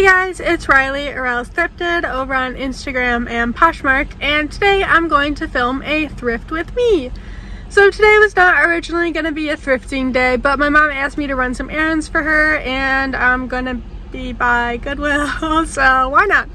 guys, it's Riley, or else Thrifted, over on Instagram and Poshmark, and today I'm going to film a thrift with me. So today was not originally going to be a thrifting day, but my mom asked me to run some errands for her, and I'm going to be by Goodwill, so why not?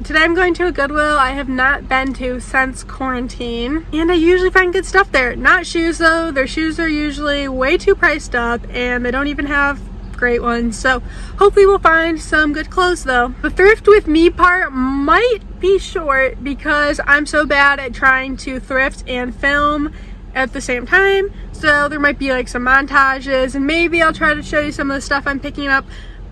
Today I'm going to a Goodwill I have not been to since quarantine, and I usually find good stuff there. Not shoes though. Their shoes are usually way too priced up, and they don't even have great ones, so hopefully we'll find some good clothes though. The thrift with me part might be short because I'm so bad at trying to thrift and film at the same time, so there might be like some montages, and maybe I'll try to show you some of the stuff I'm picking up,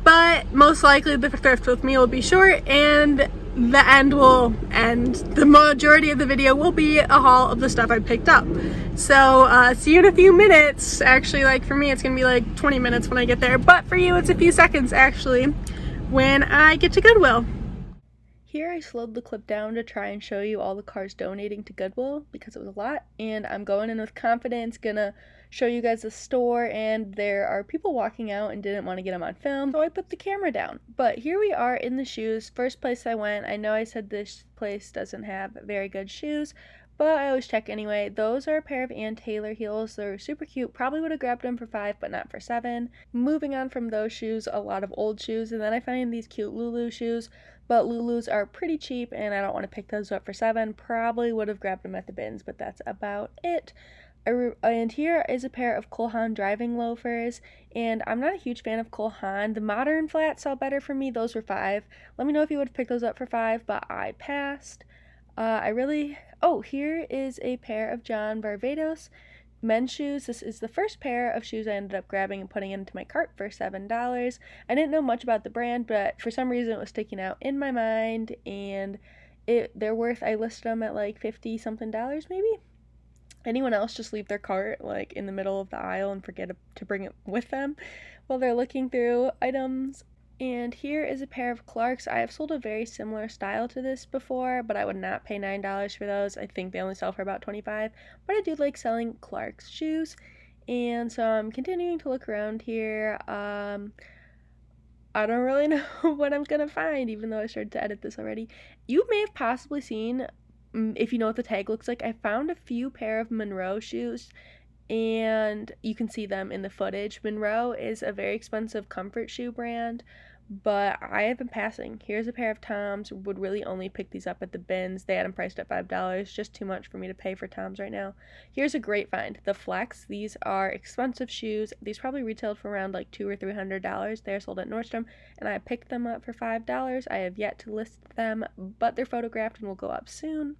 but most likely the thrift with me will be short and the end will end. The majority of the video will be a haul of the stuff I picked up. So see you in a few minutes. Actually, like for me it's gonna be like 20 minutes when I get there, but for you it's a few seconds actually when I get to Goodwill. Here I slowed the clip down to try and show you all the cars donating to Goodwill because it was a lot, and I'm going in with confidence, gonna show you guys the store, and there are people walking out and didn't want to get them on film, so I put the camera down. But here we are in the shoes. First place I went, I know I said this place doesn't have very good shoes, but I always check anyway. Those are a pair of Ann Taylor heels. They're super cute. Probably would have grabbed them for $5, but not for $7. Moving on from those shoes, a lot of old shoes, and then I find these cute Lulu shoes, but Lulus are pretty cheap, and I don't want to pick those up for $7. Probably would have grabbed them at the bins, but that's about it. And here is a pair of Cole Haan driving loafers, and I'm not a huge fan of Cole Haan. The modern flats sell better for me. Those were $5. Let me know if you would have picked those up for $5, but I passed. Here is a pair of John Varvatos men's shoes. This is the first pair of shoes I ended up grabbing and putting into my cart for $7. I didn't know much about the brand, but for some reason it was sticking out in my mind, and they're worth, I listed them at like 50 something dollars maybe. Anyone else just leave their cart like in the middle of the aisle and forget to bring it with them while they're looking through items. And here is a pair of Clarks. I have sold a very similar style to this before, but I would not pay $9 for those. I think they only sell for about $25, but I do like selling Clarks shoes. And so I'm continuing to look around here. I don't really know what I'm gonna find, even though I started to edit this already. You may have possibly seen, if you know what the tag looks like, I found a few pair of Monroe shoes, and you can see them in the footage. Monroe is a very expensive comfort shoe brand, but I have been passing. Here's a pair of Toms. Would really only pick these up at the bins. They had them priced at $5. Just too much for me to pay for Toms right now. Here's a great find. The Flex. These are expensive shoes. These probably retailed for around like $200 or $300. They're sold at Nordstrom, and I picked them up for $5. I have yet to list them, but they're photographed and will go up soon.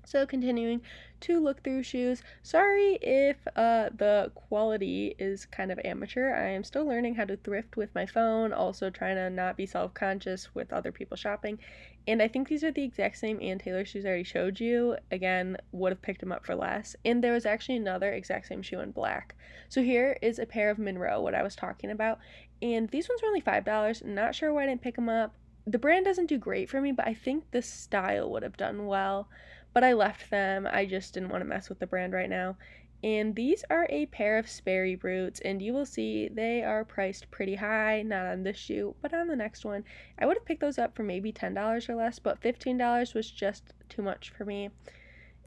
So continuing to look through shoes. Sorry if the quality is kind of amateur. I am still learning how to thrift with my phone, also trying to not be self-conscious with other people shopping. And I think these are the exact same Ann Taylor shoes I already showed you. Again, would have picked them up for less. And there was actually another exact same shoe in black. So here is a pair of Monroe, what I was talking about. And these ones were only $5. Not sure why I didn't pick them up. The brand doesn't do great for me, but I think the style would have done well. But I left them. I just didn't want to mess with the brand right now. And these are a pair of Sperry boots, and you will see they are priced pretty high, not on this shoe, but on the next one. I would have picked those up for maybe $10 or less, but $15 was just too much for me.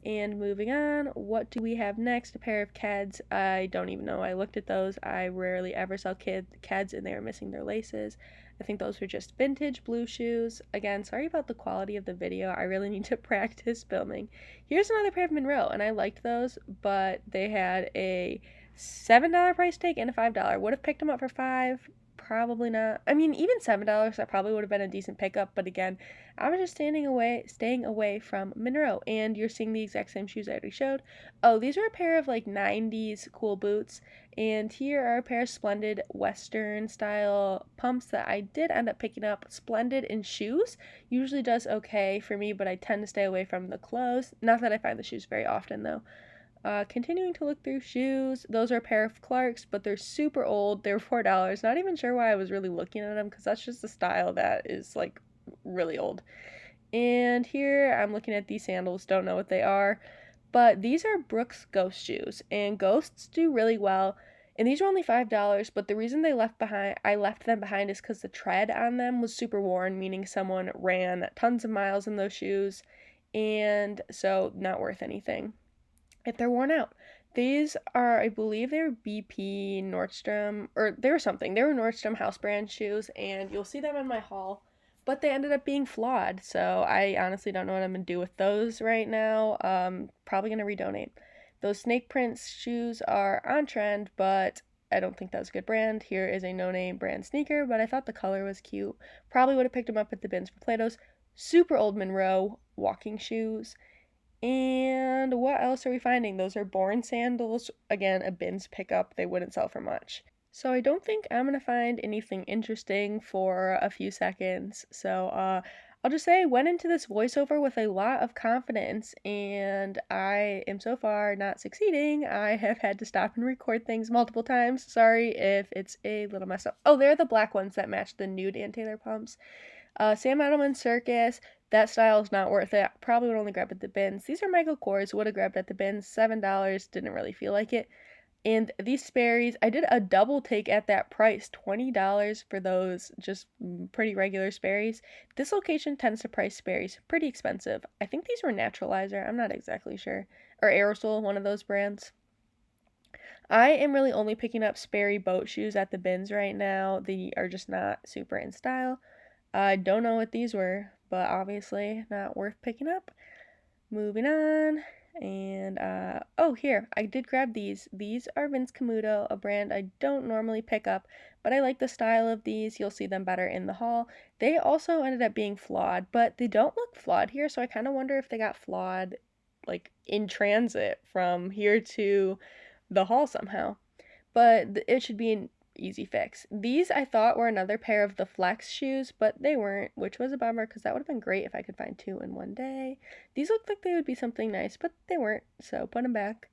And moving on, what do we have next? A pair of Keds. I don't even know. I looked at those. I rarely ever sell Keds, and they were missing their laces. I think those were just vintage blue shoes. Again, sorry about the quality of the video. I really need to practice filming. Here's another pair of Monroe, and I liked those, but they had a $7 price tag and a $5. Would have picked them up for $5. Probably not. I mean, even $7, that probably would have been a decent pickup, but again, I was just staying away from Monroe. And you're seeing the exact same shoes I already showed. Oh, these are a pair of like 90s cool boots, and here are a pair of Splendid Western style pumps that I did end up picking up. Splendid in shoes usually does okay for me, but I tend to stay away from the clothes. Not that I find the shoes very often though. Continuing to look through shoes. Those are a pair of Clarks, but they're super old. They're $4. Not even sure why I was really looking at them, because that's just a style that is like really old. And here I'm looking at these sandals. Don't know what they are, but these are Brooks Ghost shoes, and Ghosts do really well And these were only $5, but the reason I left them behind is because the tread on them was super worn, meaning someone ran tons of miles in those shoes, and so not worth anything if they're worn out. These are, I believe they were BP, Nordstrom, or they were something. They were Nordstrom house brand shoes, and you'll see them in my haul, but they ended up being flawed, so I honestly don't know what I'm going to do with those right now. Probably going to redonate. Those snake prints shoes are on trend, but I don't think that's a good brand. Here is a no-name brand sneaker, but I thought the color was cute. Probably would have picked them up at the bins for Plato's. Super old Monroe walking shoes. And what else are we finding? Those are Born sandals. Again, a bins pickup. They wouldn't sell for much. So I don't think I'm going to find anything interesting for a few seconds. So I'll just say I went into this voiceover with a lot of confidence, and I am so far not succeeding. I have had to stop and record things multiple times. Sorry if it's a little messed up. Oh, they're the black ones that match the nude Ann Taylor pumps. Sam Edelman Circus, that style is not worth it. Probably would only grab at the bins. These are Michael Kors, would have grabbed at the bins. $7, didn't really feel like it. And these Sperry's, I did a double take at that price, $20 for those just pretty regular Sperry's. This location tends to price Sperry's pretty expensive. I think these were Naturalizer, I'm not exactly sure. Or Aerosol, one of those brands. I am really only picking up Sperry boat shoes at the bins right now. They are just not super in style. I don't know what these were, but obviously not worth picking up. Moving on. And, oh, here, I did grab these. These are Vince Camuto, a brand I don't normally pick up, but I like the style of these. You'll see them better in the haul. They also ended up being flawed, but they don't look flawed here, so I kind of wonder if they got flawed, like, in transit from here to the haul somehow. But it should be an easy fix. These I thought were another pair of the Flex shoes, but they weren't, which was a bummer because that would have been great if I could find two in one day. These looked like they would be something nice, but they weren't, so put them back.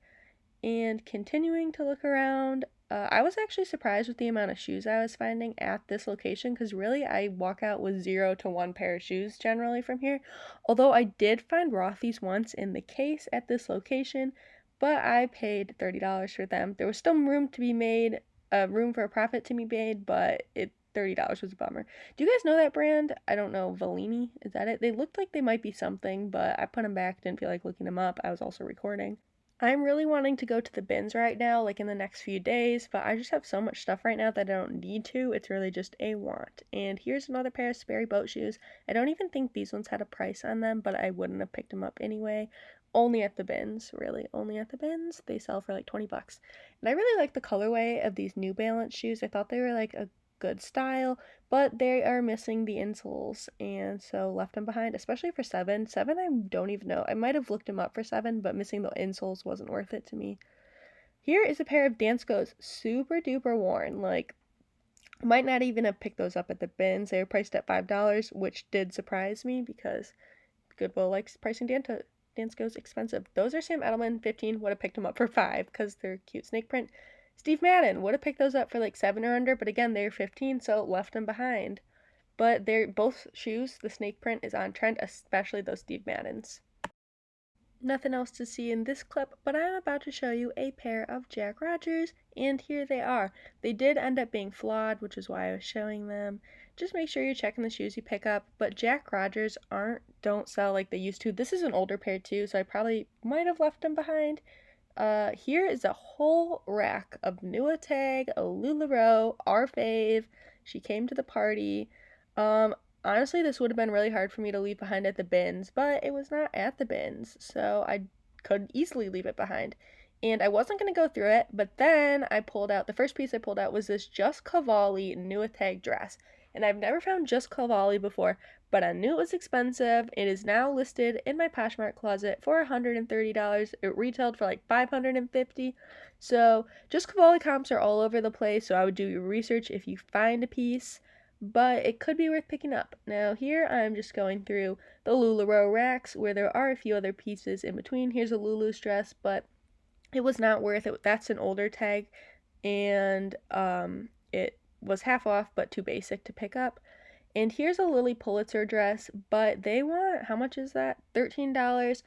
And continuing to look around, I was actually surprised with the amount of shoes I was finding at this location because really I walk out with 0 to 1 pair of shoes generally from here. Although I did find Rothy's once in the case at this location, but I paid $30 for them. There was still room to be made, room for a profit to be made, but $30 was a bummer. Do you guys know that brand? I don't know, Valini, is that it? They looked like they might be something, but I put them back, didn't feel like looking them up. I was also recording. I'm really wanting to go to the bins right now, like in the next few days, but I just have so much stuff right now that I don't need to. It's really just a want. And here's another pair of Sperry boat shoes. I don't even think these ones had a price on them, but I wouldn't have picked them up anyway. Only at the bins, really. Only at the bins. They sell for like 20 bucks. And I really like the colorway of these New Balance shoes. I thought they were like a good style, but they are missing the insoles, and so left them behind, especially for $7. I don't even know. I might have looked them up for $7, but missing the insoles wasn't worth it to me. Here is a pair of Danskos, super duper worn. Like, might not even have picked those up at the bins. They were priced at $5, which did surprise me because Goodwill likes pricing Danskos expensive. Those are Sam Edelman, 15. Would have picked them up for $5 because they're cute snake print. Steve Madden would have picked those up for like $7 or under, but again, they're 15, so left them behind. But they're both shoes, the snake print is on trend, especially those Steve Maddens. Nothing else to see in this clip, but I'm about to show you a pair of Jack Rogers, and here they are. They did end up being flawed, which is why I was showing them. Just make sure you're checking the shoes you pick up, but Jack Rogers don't sell like they used to. This is an older pair too, so I probably might have left them behind. Here is a whole rack of Nuatag, LuLaRoe, our fave. She came to the party. Honestly, this would have been really hard for me to leave behind at the bins, but it was not at the bins, so I could easily leave it behind. And I wasn't going to go through it, but then the first piece I pulled out was this Just Cavalli Nuatag dress. And I've never found Just Cavalli before, but I knew it was expensive. It is now listed in my Poshmark closet for $130. It retailed for like $550. So Just Cavalli comps are all over the place, so I would do your research if you find a piece, but it could be worth picking up. Now here I'm just going through the LuLaRoe racks where there are a few other pieces in between. Here's a Lulu's dress, but it was not worth it. That's an older tag, and it was half off but too basic to pick up. And here's a Lily Pulitzer dress, but they want, how much is that? $13.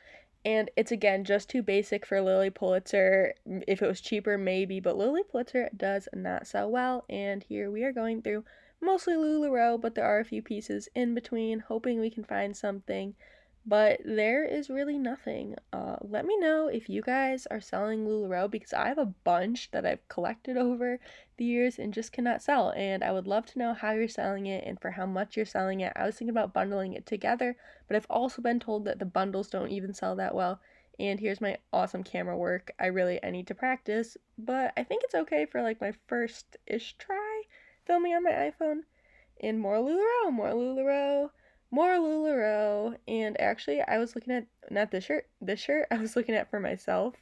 And it's, again, just too basic for Lilly Pulitzer. If it was cheaper, maybe, but Lilly Pulitzer does not sell well. And here we are going through mostly LuLaRoe, but there are a few pieces in between, hoping we can find something. But there is really nothing. Let me know if you guys are selling LuLaRoe, because I have a bunch that I've collected over the years and just cannot sell. And I would love to know how you're selling it and for how much you're selling it. I was thinking about bundling it together, but I've also been told that the bundles don't even sell that well. And here's my awesome camera work. I need to practice, but I think it's okay for like my first-ish try filming on my iPhone. And more LuLaRoe, more LuLaRoe, more LuLaRoe. And actually, I was looking at, not this shirt I was looking at for myself.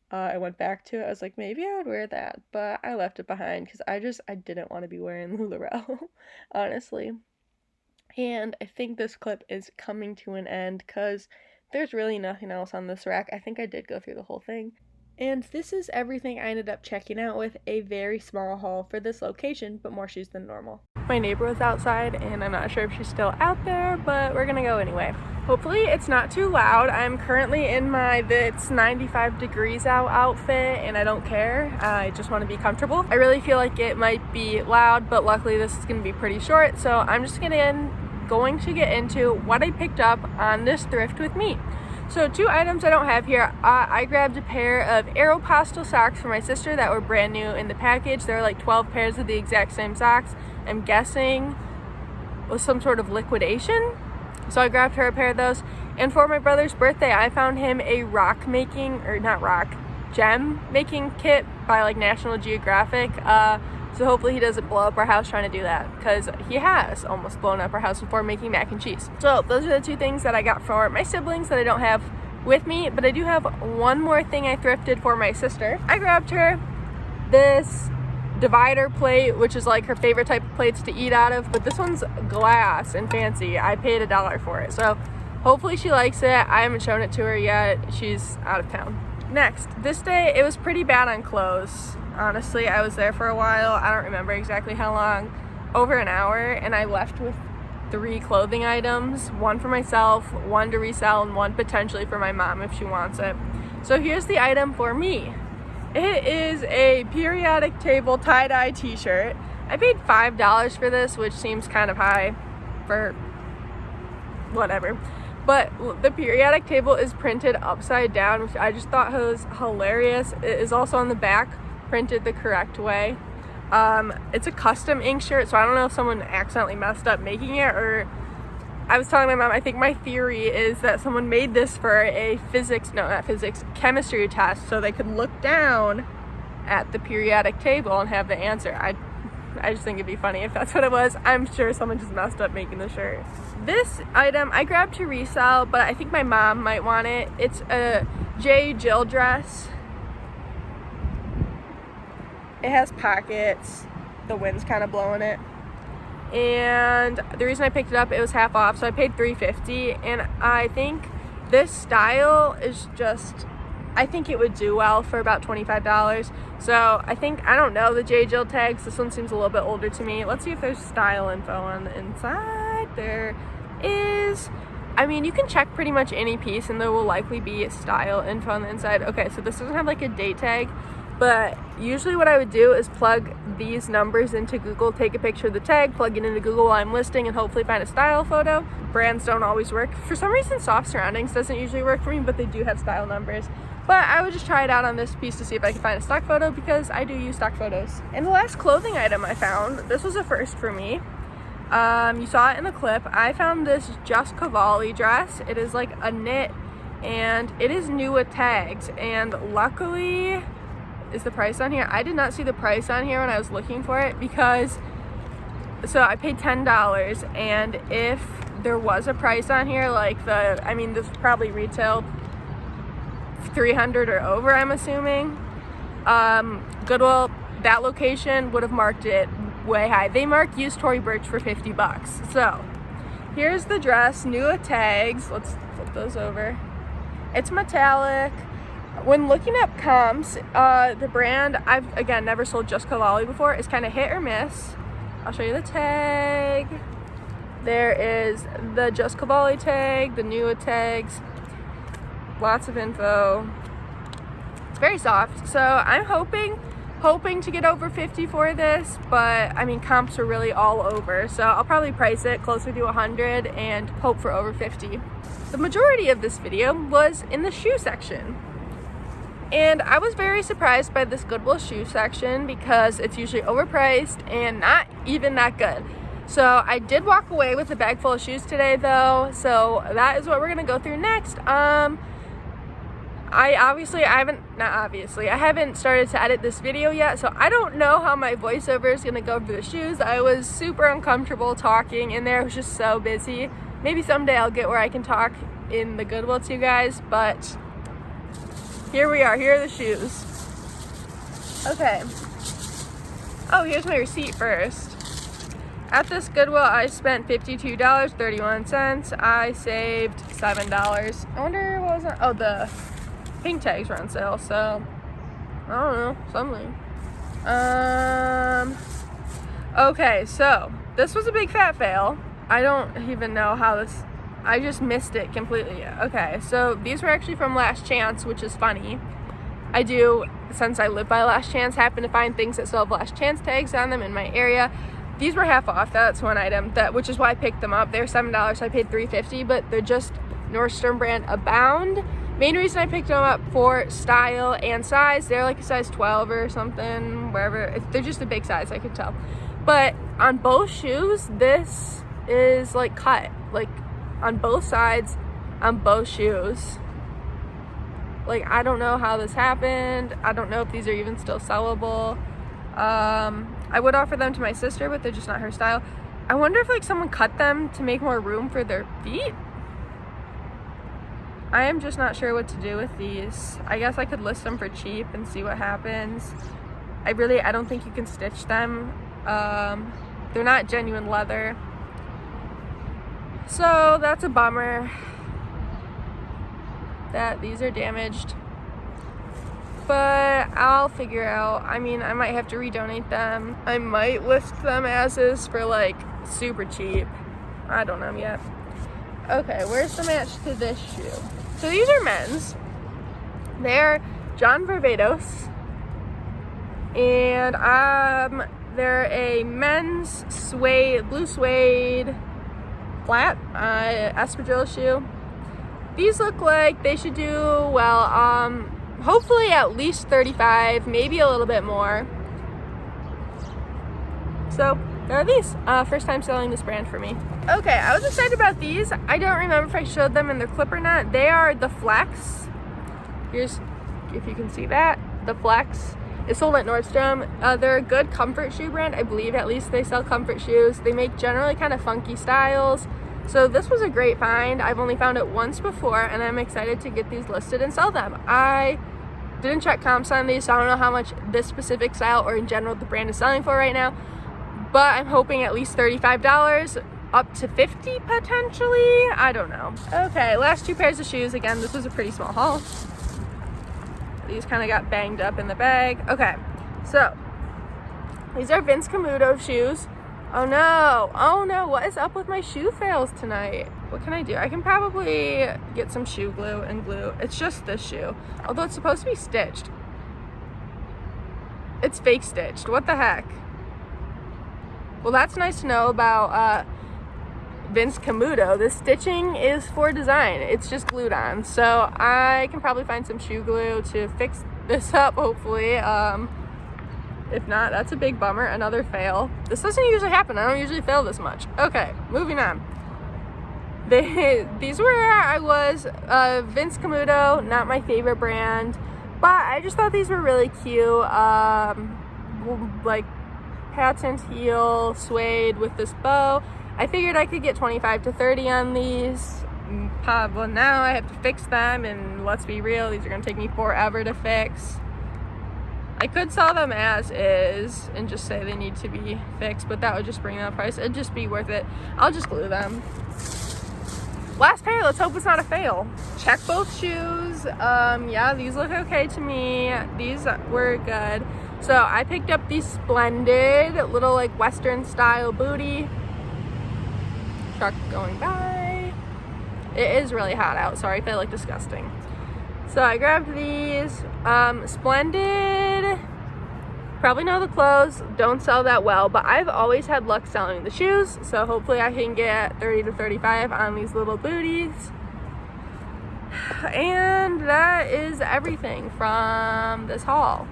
I went back to it. I was like, maybe I would wear that, but I left it behind because I didn't want to be wearing LuLaRoe, honestly. And I think this clip is coming to an end because there's really nothing else on this rack. I think I did go through the whole thing. And this is everything I ended up checking out, with a very small haul for this location, but more shoes than normal. My neighbor was outside, and I'm not sure if she's still out there, but we're gonna go anyway. Hopefully it's not too loud. I'm currently in my "it's 95 degrees out" outfit, and I don't care. I just want to be comfortable. I really feel like it might be loud, but luckily this is gonna be pretty short, so I'm just going to get into what I picked up on this thrift with me. So 2 items I don't have here. I grabbed a pair of Aeropostale socks for my sister that were brand new in the package. There were like 12 pairs of the exact same socks. I'm guessing was some sort of liquidation. So I grabbed her a pair of those. And for my brother's birthday, I found him a gem making kit by like National Geographic. So hopefully he doesn't blow up our house trying to do that, because he has almost blown up our house before making mac and cheese. So those are the 2 things that I got for my siblings that I don't have with me, but I do have one more thing I thrifted for my sister. I grabbed her this divider plate, which is like her favorite type of plates to eat out of, but this one's glass and fancy. I paid $1 for it, so hopefully she likes it. I haven't shown it to her yet. She's out of town. Next, this day it was pretty bad on clothes. Honestly, I was there for a while. I don't remember exactly how long. Over an hour, and I left with 3 clothing items. 1 for myself, 1 to resell, and 1 potentially for my mom if she wants it. So here's the item for me. It is a periodic table tie-dye t-shirt. I paid $5 for this, which seems kind of high for whatever. But the periodic table is printed upside down, which I just thought was hilarious. It is also on the back printed the correct way. It's a custom ink shirt, so I don't know if someone accidentally messed up making it, or I was telling my mom, I think my theory is that someone made this for a chemistry test, so they could look down at the periodic table and have the answer. I just think it'd be funny if that's what it was. I'm sure someone just messed up making the shirt. This item I grabbed to resell, but I think my mom might want it. It's a J. Jill dress. It has pockets. The wind's kind of blowing it. And the reason I picked it up, it was half off, so I paid $3.50. And I think this style is just, I think it would do well for about $25. So I don't know the J. Jill tags. This one seems a little bit older to me. Let's see if there's style info on the inside. There is. I mean, you can check pretty much any piece and there will likely be style info on the inside. Okay, so this doesn't have like a date tag, but usually what I would do is plug these numbers into Google, take a picture of the tag, plug it into Google while I'm listing, and hopefully find a style photo. Brands don't always work. For some reason, Soft Surroundings doesn't usually work for me, but they do have style numbers. But I would just try it out on this piece to see if I can find a stock photo, because I do use stock photos. And the last clothing item I found, this was a first for me. You saw it in the clip. I found this Just Cavalli dress. It is like a knit, and it is new with tags, and luckily, is the price on here? I did not see the price on here when I was looking for it, because so I paid $10, and if there was a price on here, like this probably retailed $300 or over, I'm assuming. Goodwill, that location would have marked it way high. They marked used Tory Burch for $50. So here's the dress, new with tags. Let's flip those over. It's metallic. When looking up comps, the brand, I've again never sold Just Cavalli before, is kind of hit or miss. I'll show you the tag. There is the Just Cavalli tag, the new tags. lots of info. It's very soft, so I'm hoping to get over 50 for this, but I mean, comps are really all over, so I'll probably price it closer to 100 and hope for over 50. The majority of this video was in the shoe section, and I was very surprised by this Goodwill shoe section because it's usually overpriced and not even that good. So I did walk away with a bag full of shoes today though, so that is what we're gonna go through next. I haven't started to edit this video yet, so I don't know how my voiceover is gonna go for the shoes. I was super uncomfortable talking in there. It was just so busy. Maybe someday I'll get where I can talk in the Goodwill to you guys, but here we are. Here are the shoes. Okay. Oh, here's my receipt first. At this Goodwill, I spent $52.31. I saved $7. I wonder what was that? Oh, the pink tags were on sale, so I don't know, something. Okay, so this was a big fat fail. I don't even know how this, I just missed it completely. Okay, so these were actually from Last Chance, which is funny. I do, since I live by Last Chance, happen to find things that still have Last Chance tags on them in my area. These were half off. That's one item, which is why I picked them up. They're $7, so I paid $3.50, but they're just Nordstrom brand Abound. Main reason I picked them up for style and size. They're like a size 12 or something, wherever. They're just a big size, I could tell. But on both shoes, this is like cut, like on both sides, on both shoes. Like, I don't know how this happened. I don't know if these are even still sellable. I would offer them to my sister, but they're just not her style. I wonder if like someone cut them to make more room for their feet. I am just not sure what to do with these. I guess I could list them for cheap and see what happens. I don't think you can stitch them. They're not genuine leather. So that's a bummer that these are damaged. But I'll figure out. I mean, I might have to redonate them. I might list them as is for like super cheap. I don't know yet. Okay, where's the match to this shoe? So these are men's. They're John Varvatos. And they're a men's suede, blue suede, flat espadrille shoe. These look like they should do well, hopefully at least 35, maybe a little bit more. So there are these. First time selling this brand for me. Okay, I was excited about these. I don't remember if I showed them in their clip or not. They are the Flex. Here's, if you can see that, the Flex. It's sold at Nordstrom. They're a good comfort shoe brand. I believe at least they sell comfort shoes. They make generally kind of funky styles. So this was a great find. I've only found it once before, and I'm excited to get these listed and sell them. I didn't check comps on these, so I don't know how much this specific style or in general the brand is selling for right now. But I'm hoping at least $35, up to $50 potentially. I don't know. Okay, last two pairs of shoes. Again, this was a pretty small haul. These kind of got banged up in the bag. Okay, so these are Vince Camuto shoes. Oh no, what is up with my shoe fails tonight? What can I do? I can probably get some shoe glue and glue. It's just this shoe, although it's supposed to be stitched. It's fake stitched. What the heck? Well, that's nice to know about Vince Camuto. This stitching is for design. It's just glued on. So I can probably find some shoe glue to fix this up, hopefully. If not, that's a big bummer. Another fail. This doesn't usually happen. I don't usually fail this much. Okay, moving on. These were where I was. Vince Camuto, not my favorite brand, but I just thought these were really cute. Like patent heel suede with this bow. I figured I could get 25 to 30 on these. Well, now I have to fix them, and let's be real, these are gonna take me forever to fix. I could sell them as is and just say they need to be fixed, but that would just bring down the price. It'd just be worth it. I'll just glue them. Last pair, let's hope it's not a fail. Check both shoes. Yeah, these look okay to me. These were good. So I picked up these Splendid little like Western style booty. Truck going by. It is really hot out. Sorry if I look disgusting. So I grabbed these. Splendid. Probably know the clothes don't sell that well, but I've always had luck selling the shoes, so hopefully I can get 30 to 35 on these little booties. And that is everything from this haul.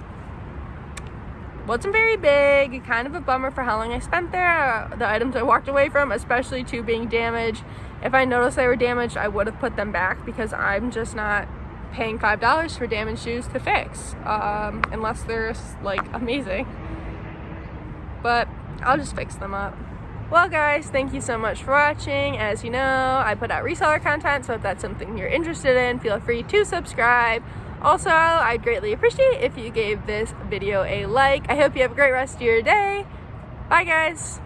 Wasn't very big, kind of a bummer for how long I spent there. The items I walked away from, especially 2 being damaged. If I noticed they were damaged, I would have put them back because I'm just not paying $5 for damaged shoes to fix, unless they're like amazing. But I'll just fix them up. Well guys, thank you so much for watching. As you know, I put out reseller content, so if that's something you're interested in, feel free to subscribe. Also, I'd greatly appreciate if you gave this video a like. I hope you have a great rest of your day. Bye guys.